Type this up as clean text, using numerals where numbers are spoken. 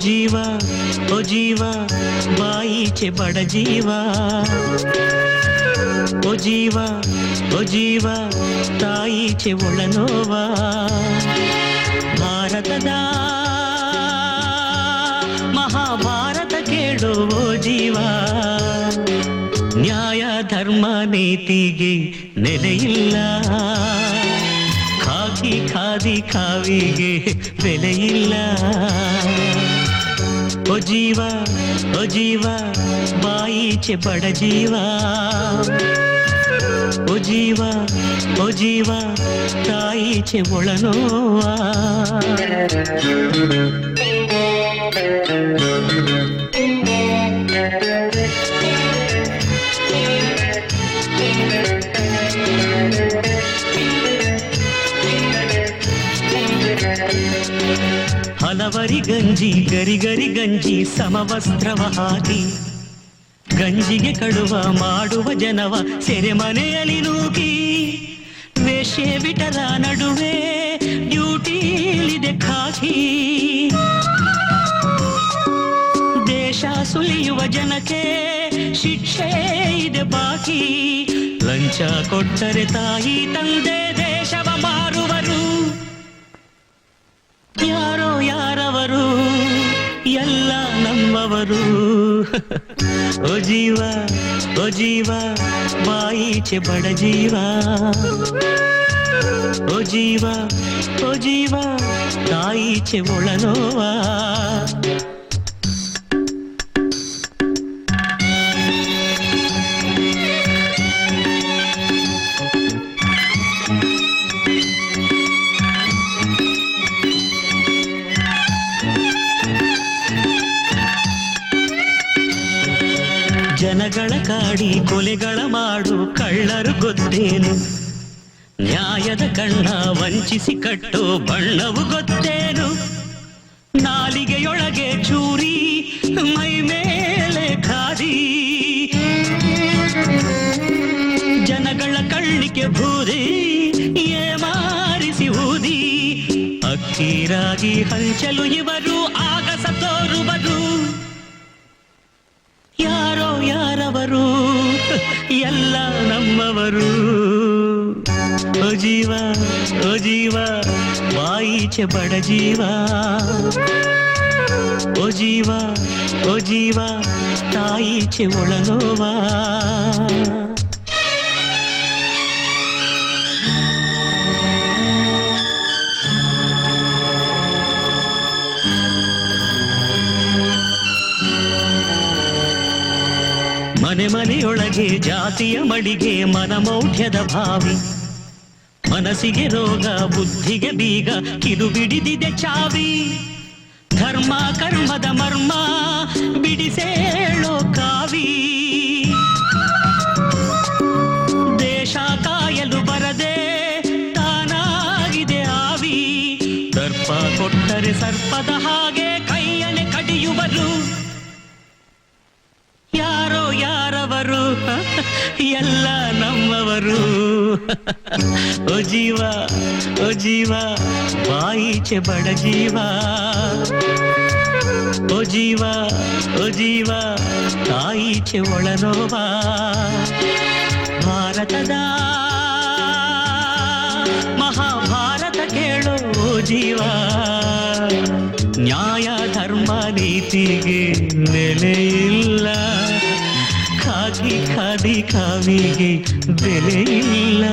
ಜೀವ ಓ ಜೀವ ಬಾಯಿಚೆ ಬಡ ಜೀವ ಓ ಜೀವ ಓ ಜೀವ ತಾಯಿಚೆ ಒಳನೋವ ಭಾರತದ ಮಹಾಭಾರತ ಕೇಳೋ ಓ ಜೀವ ನ್ಯಾಯ ಧರ್ಮ ನೀತಿಗೆ ನೆಲೆಯಿಲ್ಲ ಖಾಕಿ ಖಾದಿ ಕಾವಿಗೆ ಬೆಲೆಯಿಲ್ಲ ಓ ಜೀವ ಓ ಜೀವ ಬಾಯಿಚೆ ಬಡ ಜೀವ ಓ ಜೀವ ಓ ಜೀವ ತಾಯಿಚೆ ಒಳನೋವ ಹಲವರಿ ಗಂಜಿ ಗರಿ ಗರಿ ಗಂಜಿ ಸಮವಸ್ತ್ರವ ಹಾಕಿ ಗಂಜಿಗೆ ಕಡುವ ಮಾಡುವ ಜನವ ಸೆರೆಮನೆಯಲ್ಲಿ ನೂಕಿ ವೇಷೆ ಬಿಟರ ನಡುವೆ ಡ್ಯೂಟಿಲಿದೆ ಖಾಕಿ ದೇಶ ಸುಲಿಯುವ ಜನಕ್ಕೆ ಶಿಕ್ಷೆ ಇದೆ ಬಾಕಿ ಲಂಚ ಕೊಟ್ಟರೆ ತಾಯಿ ತಂದೆ ದೇಶವ ಮಾರುವರು ಯಾರೋ ಯಾರವರು ಎಲ್ಲ ನಮ್ಮವರು ಓ ಜೀವ ಓ ಜೀವ ಬಾಯಿಚೆ ಬಡ ಜೀವ ಓ ಜೀವ ಓ ಜೀವ ತಾಯಿಚೆ ಒಳನೋವ ಜನಗಳ ಕಾಡಿ ಕೊಲೆಗಳ ಮಾಡು ಕಳ್ಳರು ಗೊತ್ತೇನು ನ್ಯಾಯದ ಕಣ್ಣ ವಂಚಿಸಿ ಕಟ್ಟೋ ಬಣ್ಣವು ಗೊತ್ತೇನು ನಾಲಿಗೆಯೊಳಗೆ ಚೂರಿ ಮೈ ಮೇಲೆ ಖಾದಿ ಜನಗಳ ಕಣ್ಣಿಗೆ ಬೂದಿ ಮಾರಿಸಿ ಊದಿ ಅಕ್ಕಿರಾಗಿ ಹಂಚಲು ಇವರು ಆಗಸ ತೋರುವರು ಯಾರೋ ಯಾರವರು ಎಲ್ಲ ನಮ್ಮವರು ಓ ಜೀವ ಓ ಜೀವ ಬಾಯಿಚೆ ಬಡ ಜೀವ ಓ ಜೀವ ಓ ಜೀವ ತಾಯಿಚೆ ಒಳನೋವ ಮನೆ ಮನೆಯೊಳಗೆ ಜಾತಿಯ ಮಡಿಗೆ ಮನಮೌಢ್ಯದ ಭಾವಿ ಮನಸ್ಸಿಗೆ ರೋಗ ಬುದ್ಧಿಗೆ ಬೀಗ ಕಿರು ಬಿಡಿದಿದೆ ಚಾವಿ ಧರ್ಮ ಕರ್ಮದ ಮರ್ಮ ಬಿಡಿಸೇಳೋ ಕಾವಿ ದೇಶ ಕಾಯಲು ಬರದೆ ತಾನಾಗಿದೆ ಆವಿ ದರ್ಪ ಕೊಟ್ಟರೆ ಸರ್ಪದ ಹಾಗೆ ಕೈಯನೆ ಕಡಿಯುವರು ಯಾರೋ ಯಾರವರು ಎಲ್ಲ ನಮ್ಮವರು ಓ ಜೀವ ಓ ಜೀವ ಬಾಯಿಚೆ ಬಡ ಜೀವ ಓ ಜೀವ ಓ ಜೀವ ತಾಯಿಚೆ ಒಳನೋವ ಭಾರತದ ಮಹಾಭಾರತ ಕೇಳೋ ಜೀವ ನ್ಯಾಯ ಧರ್ಮ ನೀತಿಗೆ ನೆಲೆಯಿಲ್ಲ ಖಾದಿ ಖಾದಿ ಕಾವಿಗೆ ಬೆಲೆಯಿಲ್ಲ